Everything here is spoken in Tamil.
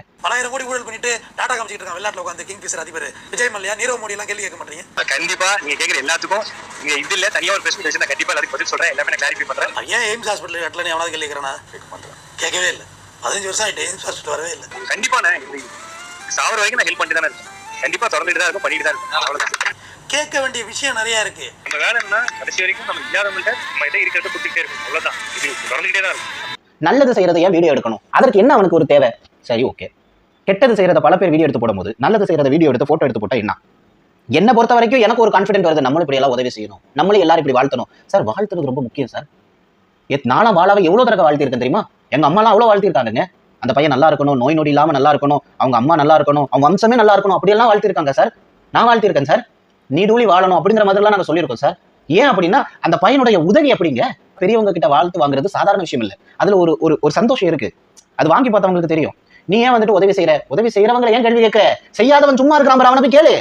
கேட்க. 1000 கோடி ஊழல் பண்ணிட்டு டாடா காமிச்சிட்டு இருக்காங்க வெளிநாட்டுல உட்காந்து கிங் ஃபிஷர் அதிபர் விஜய் மல்லையா நீரவ் மோடி எல்லாம் கேள்வி கேட்க மாட்டீங்க. கண்டிப்பா நீங்க கேக்குற எல்லாத்துக்கும் நீங்க இது இல்ல தனியா ஒரு பிரச்சனை வச்சு கண்டிப்பா எல்லாத்துக்கும் பதில் சொல்றேன், எல்லாமே நான் கிளாரிஃபை பண்றேன். ஏன் எய்ம்ஸ் ஹாஸ்பிட்டல் கட்டல நீ எவனாவது கேள்வி கேட்கறானா? கேட்கவே இல்லை. 15 வருஷம் ஆயிட்டு எய்ம்ஸ் ஹாஸ்பிட்டல் வரவே இல்லை. கண்டிப்பா நான் சாவர வரைக்கும் நான் ஹெல்ப் பண்ணிட்டு தான் இருக்கேன். கண்டிப்பா தொடர்ந்துட்டு தான் இருக்கும், பண்ணிட்டு தான் இருக்கும். அவ்வளவுதான். கேட்க வேண்டிய விஷயம் நிறைய இருக்கு. நம்ம வேலை என்ன, கடைசி வரைக்கும் நம்ம இல்லாதவங்கள்ட்ட நம்ம இதை இருக்கிறத கொடுத்துட்டே இருக்கும். அவ்வளவுதான், இது தொடர்ந்துட்டே தான் இருக்கும். நல்லது செய்யறத ஏன் வீடியோ எடுக்கணும்? அதற்கு என்ன அவனுக்கு ஒரு தேவை? சரி, ஓகே. கெட்டது செய்யறத பல பேர் வீடியோ எடுத்து போடும்போது நல்லது செய்யறத வீடியோ எடுத்து போட்டோ எடுத்து போட்டா என்ன பொறுத்த வரைக்கும் எனக்கு ஒரு கான்ஃபிடென்ட் வருது. நம்மளும் இப்படி எல்லாம் உதவி செய்யணும், நம்மளும் எல்லாரும் இப்படி வாழ்த்தணும். சார், வாழ்த்துறது ரொம்ப முக்கியம் சார். நானும் வாழாவை எவ்வளவு தடவை வாழ்த்திருக்கேன் தெரியுமா? எங்க அம்மாலாம் அவ்வளவு வாழ்த்திருக்காங்க. அந்த பையன் நல்லா இருக்கணும், நோய் நொடி இல்லாம நல்லா இருக்கணும், அவங்க அம்மா நல்லா இருக்கணும், அவங்க வம்சமே நல்லா இருக்கணும், அப்படியெல்லாம் வாழ்த்திருக்காங்க சார். நான் வாழ்த்திருக்கேன் சார். நீடூழி வாழணும் அப்படிங்கிற மாதிரிலாம் நாங்க சொல்லியிருக்கோம் சார். ஏன் அப்படின்னா அந்த பையனுடைய உதவி அப்படிங்க பெரியவங்க கிட்ட வாழ்த்து வாங்குறது சாதாரண விஷயம் இல்லை. அதுல ஒரு சந்தோஷம் இருக்கு. அது வாங்கி பார்த்தவங்களுக்கு தெரியும். நீ ஏன் வந்துட்டு உதவி செய்யறவங்களை ஏன் கேள்வி கேட்க? செய்யாதவன் சும்மா இருக்கிறான், அவனை போய் கேளு.